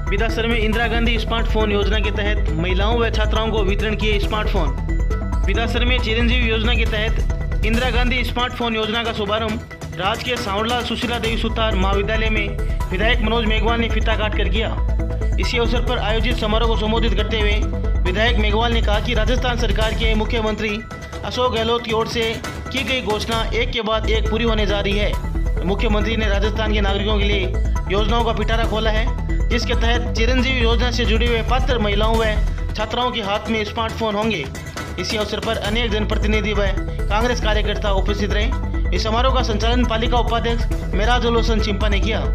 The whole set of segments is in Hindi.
विधासर में इंदिरा गांधी स्मार्टफोन योजना के तहत महिलाओं व छात्राओं को वितरण किए स्मार्टफोन। विधासर में चिरंजीवी योजना के तहत इंदिरा गांधी स्मार्टफोन योजना का शुभारंभ राजकीय सांवरलाल सुशीला देवी सुतार महाविद्यालय में विधायक मनोज मेघवाल ने फीता काट कर किया। इसी अवसर पर आयोजित समारोह को संबोधित करते हुए विधायक मेघवाल ने कहा कि राजस्थान सरकार के मुख्यमंत्री अशोक गहलोत की ओर से की गई घोषणा एक के बाद एक पूरी होने जा रही है। मुख्यमंत्री ने राजस्थान के नागरिकों के लिए योजनाओं का पिटारा खोला है, जिसके तहत चिरंजीवी योजना से जुड़े हुए पात्र महिलाओं व छात्राओं के हाथ में स्मार्टफोन होंगे। इसी अवसर पर अनेक जनप्रतिनिधि व कांग्रेस कार्यकर्ता उपस्थित रहे। इस समारोह का संचालन पालिका उपाध्यक्ष मेराजुल हसन चिंपा ने किया।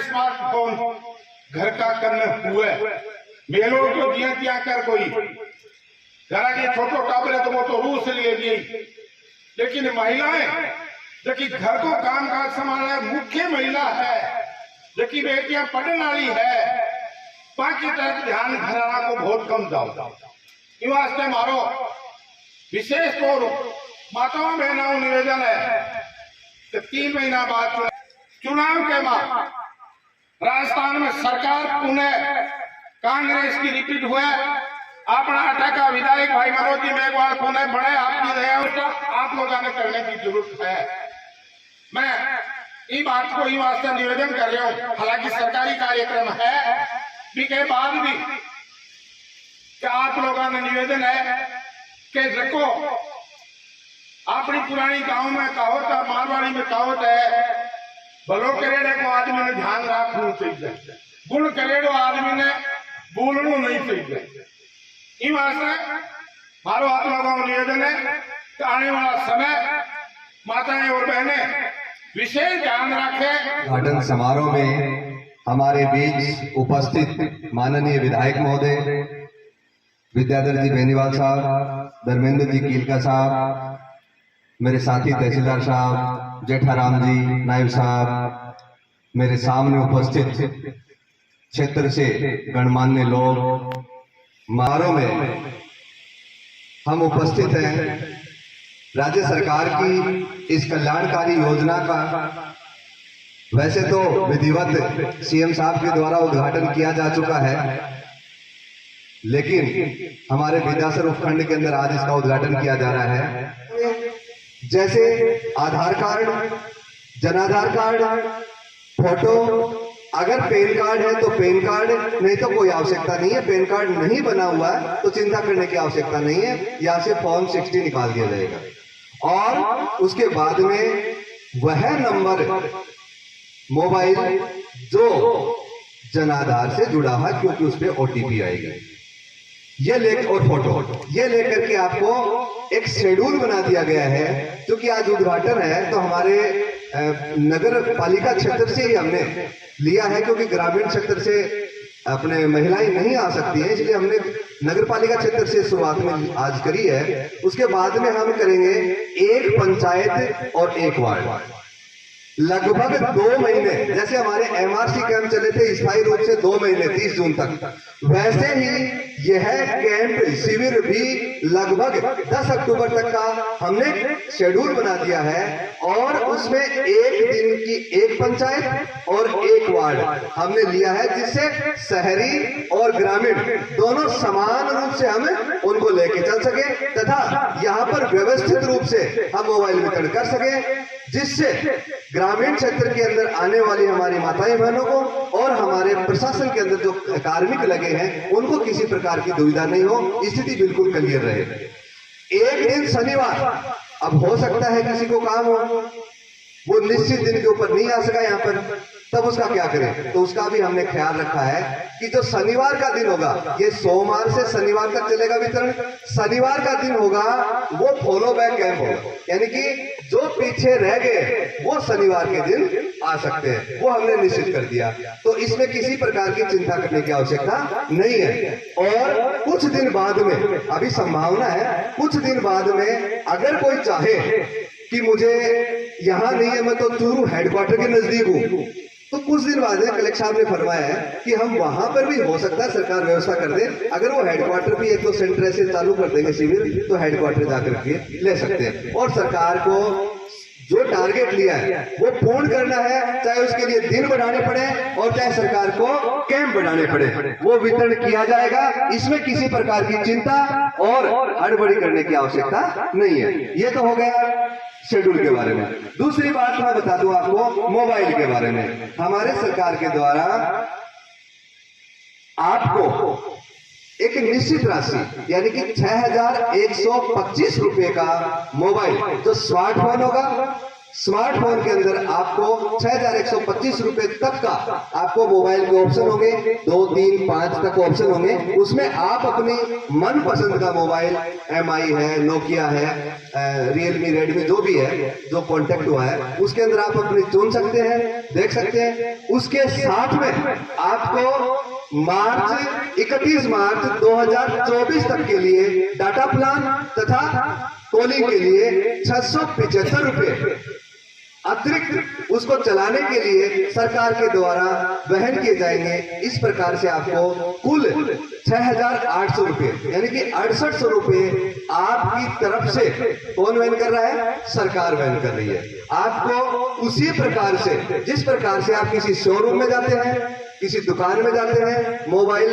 स्मार्टफोन घर का करने हुए मेलों को दिया क्या कर कोई जरा के छोटो टाबरे तो वो तो रूस से ले गई, लेकिन महिलाएं देखिए घर को काम काज संभालना मुख्य महिला है, देखिए बेटियां पढ़ने वाली है, बाकी तरफ ध्यान घराना को बहुत कम जाओ। इन वास्ते मारो विशेष तौर माताओं बहनों निवेदन है कि 3 महीना बाद चुनाव के बाद राजस्थान में सरकार पुनः कांग्रेस की रिपीट हुआ। अपना अटका का विधायक भाई मनोज जी मेघवाल पुनः बढ़े, आपकी दया आप लोगों ने करने की जरूरत है। मैं इस बात को ही वास्ते निवेदन कर रहा हूँ, हालांकि सरकारी कार्यक्रम है के बाद भी कि आप लोगों ने निवेदन है कि देखो अपनी पुरानी गांव में कहावत है, मारवाड़ी में कहावत है, भलो करेड़े को आदमी ने ध्यान रखना चाहिए, गुण करेड़ो आदमी ने बोलना नहीं चाहिए। इन वास्ते मारो आप लोगों को निवेदन है कि आने वाला समय माताएं और बहनें विशेष ध्यान रखें। उद्घाटन समारोह में हमारे बीच उपस्थित माननीय विधायक महोदय विद्याधर जी बेनीवाल साहब, धर्मेंद्र जी कीलका साहब, मेरे साथी तहसीलदार साहब, जेठाराम जी नायब साहब, मेरे सामने उपस्थित क्षेत्र से गणमान्य लोग, समारोह में हम उपस्थित हैं। राज्य सरकार की इस कल्याणकारी योजना का वैसे तो विधिवत सीएम साहब के द्वारा उद्घाटन किया जा चुका है, लेकिन हमारे विधासर उपखंड के अंदर आज इसका उद्घाटन किया जा रहा है। जैसे आधार कार्ड, जनाधार कार्ड, फोटो, अगर पैन कार्ड है तो पैन कार्ड, नहीं तो कोई आवश्यकता नहीं है। पैन कार्ड नहीं बना हुआ है तो चिंता करने की आवश्यकता नहीं है, यहाँ से फॉर्म 60 निकाल दिया जाएगा और उसके बाद में वह नंबर मोबाइल जो जनाधार से जुड़ा है, क्योंकि उस पर OTP आएगी, ये लेकर और फोटो ये लेकर के आपको एक शेड्यूल बना दिया गया है। क्योंकि आज उद्घाटन है तो हमारे नगर पालिका क्षेत्र से ही हमने लिया है, क्योंकि ग्रामीण क्षेत्र से अपने महिलाएं नहीं आ सकती हैं, इसलिए हमने नगर पालिका क्षेत्र से शुरुआत में आज करी है। उसके बाद में हम करेंगे एक पंचायत और एक वार्ड। लगभग 2 महीने, जैसे हमारे एमआरसी कैंप चले थे स्थायी रूप से 2 महीने 30 जून तक, वैसे ही यह कैंप शिविर भी लगभग 10 अक्टूबर तक का हमने शेड्यूल बना दिया है। और उसमें एक दिन की एक पंचायत और एक वार्ड हमने लिया है, जिससे शहरी और ग्रामीण दोनों समान रूप से हम उनको लेके चल सके तथा यहाँ पर व्यवस्थित रूप से हम मोबाइल वितरण कर सके, जिससे ग्रामीण क्षेत्र के अंदर आने वाली हमारी माताएं बहनों को और हमारे प्रशासन के अंदर जो कार्मिक लगे हैं उनको किसी प्रकार की दुविधा नहीं हो, स्थिति बिल्कुल क्लियर रहे। एक दिन शनिवार, अब हो सकता है किसी को काम हो, वो निश्चित दिन के ऊपर नहीं आ सका यहाँ पर, तब उसका क्या करें? तो उसका भी हमने ख्याल रखा है कि जो शनिवार का दिन होगा, ये सोमवार से शनिवार तक चलेगा वितरण, शनिवार का दिन होगा वो फॉलो बैक कैंप होगा, यानी कि जो पीछे रह गए वो शनिवार के दिन आ सकते हैं, वो हमने निश्चित कर दिया। तो इसमें किसी प्रकार की चिंता करने की आवश्यकता नहीं है। और कुछ दिन बाद में, अभी संभावना है, कुछ दिन बाद में अगर कोई चाहे कि मुझे यहाँ नहीं है, मैं तो चूरू हेडक्वार्टर के नजदीक हूँ, तो कुछ दिन बाद कलेक्टर साहब ने फरमाया है कि हम वहां पर भी हो सकता है सरकार व्यवस्था कर दे, अगर वो हेडक्वार्टर भी एक दो सेंटर ऐसे चालू कर देंगे शिविर, तो हेडक्वार्टर जाकर के ले सकते हैं। और सरकार को जो टारगेट लिया है वो पूर्ण करना है, चाहे उसके लिए दिन बढ़ाने पड़े और चाहे सरकार को कैंप बढ़ाने पड़े, वो वितरण किया जाएगा। इसमें किसी प्रकार की चिंता और हड़बड़ी करने की आवश्यकता नहीं है। ये तो हो गया शेड्यूल के बारे में। दूसरी बात मैं बता दूं आपको मोबाइल के बारे में। हमारे सरकार के द्वारा आपको एक निश्चित राशि यानी कि 6,125 रुपए का मोबाइल जो स्मार्टफोन होगा, स्मार्टफोन के अंदर आपको 6,125 रुपए तक का आपको मोबाइल के ऑप्शन होंगे, 2, 3, 5 तक ऑप्शन होंगे। उसमें आप अपनी मनपसंद का मोबाइल, MI है, नोकिया है, रियलमी, रेडमी, जो भी है, जो कॉन्टेक्ट हुआ है, उसके अंदर आप अपनी चुन सकते हैं, देख सकते हैं। उसके साथ में आपको 31 मार्च 2024 तक के लिए डाटा प्लान तथा कॉलिंग के लिए 675 रुपए अतिरिक्त उसको चलाने के लिए सरकार के द्वारा वहन किए जाएंगे। इस प्रकार से आपको कुल 6,800 रुपए यानी कि 6800 रुपए आपकी तरफ से कौन वहन कर रहा है? सरकार वहन कर रही है। आपको उसी प्रकार से, जिस प्रकार से आप किसी शोरूम में जाते हैं, किसी दुकान में जाते हैं, मोबाइल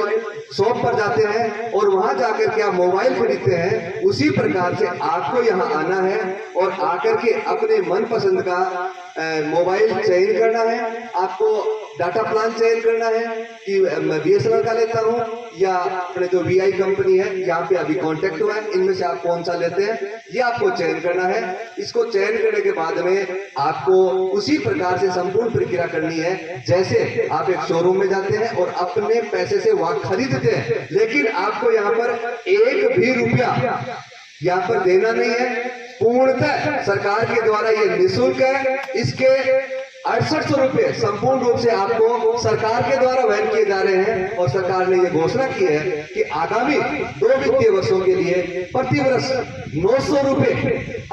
शॉप पर जाते हैं और वहां जाकर के आप मोबाइल खरीदते हैं, उसी प्रकार से आपको यहाँ आना है और आकर के अपने मनपसंद का मोबाइल चयन करना है। आपको डाटा प्लान चयन करना है कि मैं BSNL का लेता हूं या अपने जो VI कंपनी है यहाँ पे अभी कॉन्टेक्ट हुआ है, इनमें से आप कौन सा लेते हैं, ये आपको चयन करना है। इसको चयन करने के बाद में आपको उसी प्रकार से संपूर्ण प्रक्रिया करनी है जैसे आप एक शोरूम में जाते हैं और अपने पैसे से वहां खरीदते हैं, लेकिन आपको यहाँ पर 1 भी रुपया यहाँ पर देना नहीं है। पूर्णतः सरकार के द्वारा ये निःशुल्क है। इसके 6800 रुपए संपूर्ण रूप से आपको सरकार के द्वारा वहन किए जा रहे हैं और सरकार ने यह घोषणा की है कि आगामी 2 वित्तीय वर्षों के लिए प्रतिवर्ष 900 रुपए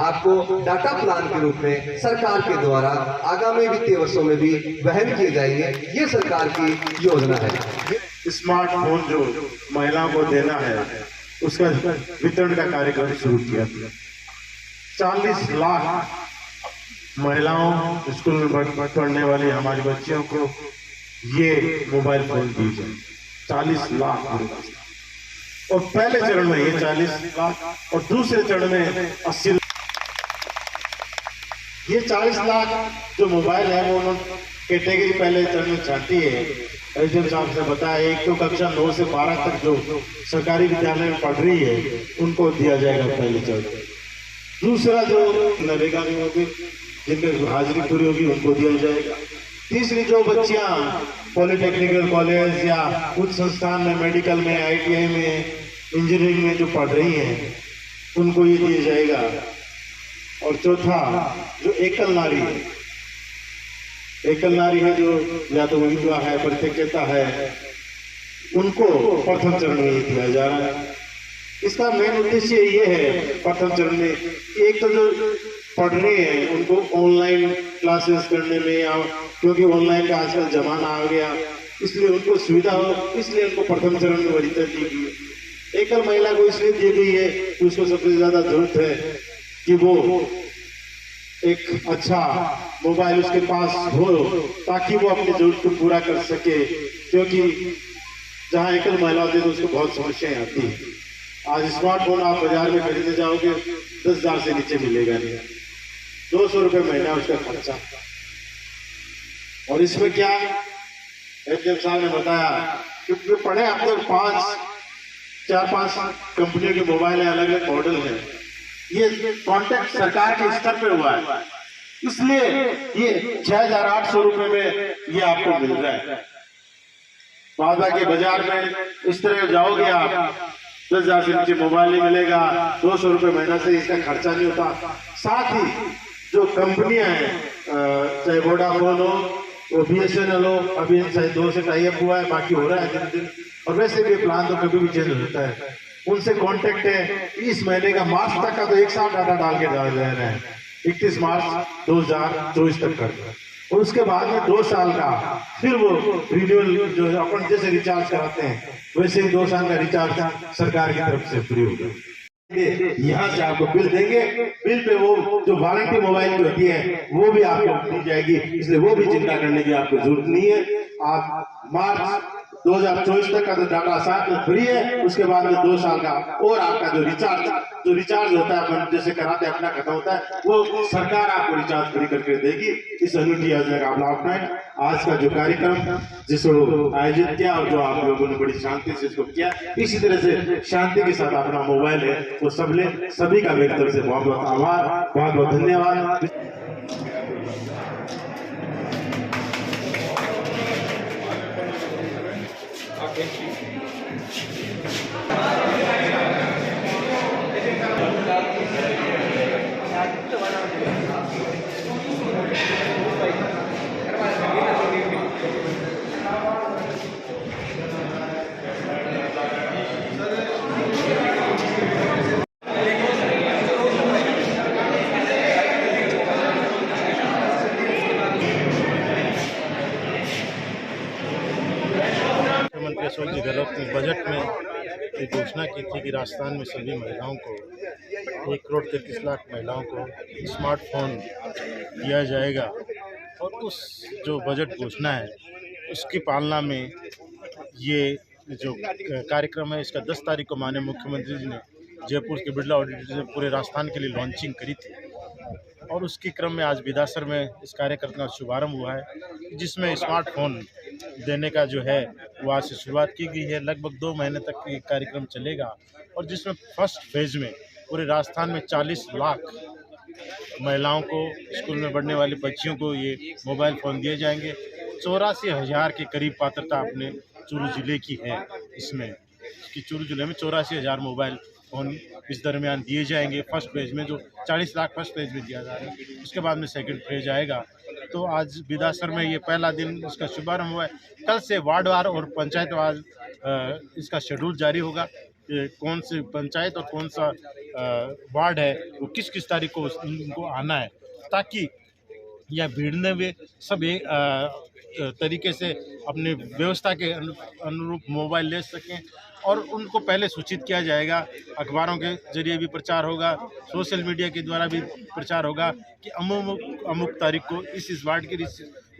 आपको डाटा प्लान के रूप में सरकार के द्वारा आगामी वित्तीय वर्षों में भी वहन किए जाएंगे। ये सरकार की योजना है। स्मार्टफोन जो महिलाओं को देना है उसका वितरण का कार्यक्रम शुरू किया था। 40 लाख महिलाओं, स्कूल में पढ़ने वाली हमारी बच्चियों को ये मोबाइल फोन दी जाए। 40 लाख और पहले चरण में ये 40 लाख और दूसरे चरण में 80 लाख। ये 40 लाख जो मोबाइल है वो उन्होंने कैटेगरी पहले चरण में चाहती है। एसडीएम साहब से बताया, एक तो कक्षा 9 से 12 तक जो सरकारी विद्यालय में पढ़ रही है उनको दिया जाएगा पहले चरण। दूसरा जो नरेगा में होगी, जिनकी हाजिरी पूरी होगी, उनको दिया जाएगा। तीसरी जो बच्चियां पॉलिटेक्निकल कॉलेज या उच्च संस्थान में, मेडिकल में, ITI में, इंजीनियरिंग में जो पढ़ रही हैं उनको ये दिया जाएगा। और चौथा जो एकल नारी है, एकल नारी है जो या तो विधवा है, परित्यक्ता है, उनको प्रथम चरण में ये दिया जा रहा है। इसका मेन उद्देश्य ये है प्रथम चरण में, एक तो जो पढ़ रहे हैं उनको ऑनलाइन क्लासेस करने में, या क्योंकि ऑनलाइन का आजकल जमाना आ गया, इसलिए उनको सुविधा हो, इसलिए उनको प्रथम चरण में वरीयता दी गई है। एकल महिला को इसलिए दी गई है कि उसको सबसे ज्यादा जरूरत है कि वो एक अच्छा मोबाइल उसके पास हो ताकि वो अपनी जरूरत को पूरा कर सके, क्योंकि जहाँ एकल महिला होती है तो उसको बहुत समस्याएं आती है। आज स्मार्टफोन आप बाजार में खरीदने जाओगे 10,000 से नीचे मिलेगा नहीं, 200 रुपये महीना उसका खर्चा। और इसमें क्या एचएम साहब ने बताया कि जो पढ़े अब तक 4-5 कंपनियों के मोबाइल है, अलग अलग मॉडल है। ये कॉन्ट्रैक्ट सरकार के स्तर पे हुआ है, इसलिए ये 6,800 रुपये में ये आपको मिल रहा है। बाबा के बाजार में इस तरह जाओगे आप 10,000 से नीचे मोबाइल नहीं मिलेगा, 200 रुपये महीना से इसका खर्चा नहीं होता। साथ ही जो कंपनियां हैं, चाहे वोडाफोन हो, वो BSNL हो, अभी इनसे 2 से टाइप हुआ है, बाकी हो रहा है दिन दिन, और वैसे भी प्लान तो कभी भी चेंज होता है। उनसे कांटेक्ट है, इस महीने का मार्च तक का तो एक साथ डाटा डाल के जा रहे हैं, 31 मार्च 2024 तक कर, और उसके बाद में 2 साल का फिर वो रिन्यूअल जो है अपन जैसे रिचार्ज कराते हैं वैसे ही 2 साल का रिचार्ज सरकार की तरफ से फ्री होगा। यहाँ से आपको बिल देंगे, बिल पे वो जो वारंटी मोबाइल की होती है वो भी आपको दी जाएगी, इसलिए वो भी चिंता करने की आपको जरूरत नहीं है। आप मार्च 2024 तक का तो डाटा साथ में फ्री है, उसके बाद में 2 साल का और आपका जो रिचार्ज होता है अपन जैसे कराते अपना खत्म होता है, वो सरकार आपको रिचार्ज फ्री करके देगी। इस अनूठी योजना का लाभ उठाएं। आज का जो कार्यक्रम जिसको आयोजित किया और जो आप लोगों ने बड़ी शांति से इसको किया, इसी तरह से शांति के साथ अपना मोबाइल है वो सब ले। सभी का मेरी तरफ से बहुत बहुत आभार, बहुत बहुत धन्यवाद। मुख्यमंत्री अशोक जी गहलोत ने बजट में ये घोषणा की थी कि राजस्थान में सभी महिलाओं को 1,33,00,000 महिलाओं को स्मार्टफोन दिया जाएगा। और उस जो बजट घोषणा है उसकी पालना में ये जो कार्यक्रम है इसका 10 तारीख को माननीय मुख्यमंत्री जी ने जयपुर के बिरला ऑडिटोरियम में पूरे राजस्थान के लिए लॉन्चिंग करी थी। और उसके क्रम में आज बिदासर में इस कार्यक्रम का शुभारंभ हुआ है, जिसमें स्मार्टफोन देने का जो है वो आज से शुरुआत की गई है। लगभग 2 महीने तक ये कार्यक्रम चलेगा और जिसमें फर्स्ट फेज में पूरे राजस्थान में 40 लाख महिलाओं को, स्कूल में पढ़ने वाली बच्चियों को ये मोबाइल फ़ोन दिए जाएंगे। 84,000 के करीब पात्रता अपने चूरू जिले की है। इसमें चूरू जिले में 84,000 मोबाइल फ़ोन इस दरमियान दिए जाएंगे। फर्स्ट फेज में जो 40 लाख फर्स्ट फेज में दिया जा रहा है, उसके बाद में सेकंड फेज आएगा। तो आज बिदासर में ये पहला दिन इसका शुभारंभ हुआ है। कल से वार्डवार और पंचायतवार इसका शेड्यूल जारी होगा। कौन सी पंचायत और कौन सा वार्ड है वो किस किस तारीख को उनको आना है, ताकि यह भिड़ने में सब एक तरीके से अपनी व्यवस्था के अनुरूप मोबाइल ले सकें। और उनको पहले सूचित किया जाएगा, अखबारों के जरिए भी प्रचार होगा, सोशल मीडिया के द्वारा भी प्रचार होगा कि अमुक तारीख को इस वार्ड की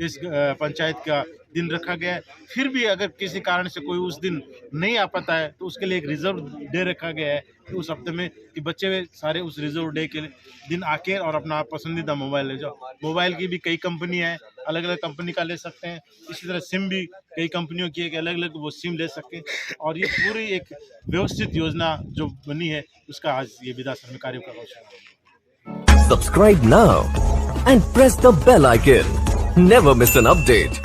इस पंचायत का दिन रखा गया है। फिर भी अगर किसी कारण से कोई उस दिन नहीं आ पाता है तो उसके लिए एक रिजर्व डे रखा गया है कि उस हफ्ते में कि बच्चे सारे उस रिजर्व डे के दिन आके और अपना पसंदीदा मोबाइल ले जाओ। मोबाइल की भी कई कंपनी है, अलग अलग कंपनी का ले सकते हैं। इसी तरह सिम भी कई कंपनियों की है कि अलग अलग वो सिम ले सकते हैं। और ये पूरी एक व्यवस्थित योजना जो बनी है उसका आज ये बिदासर में कार्य का Subscribe now and press the bell icon. Never miss an update.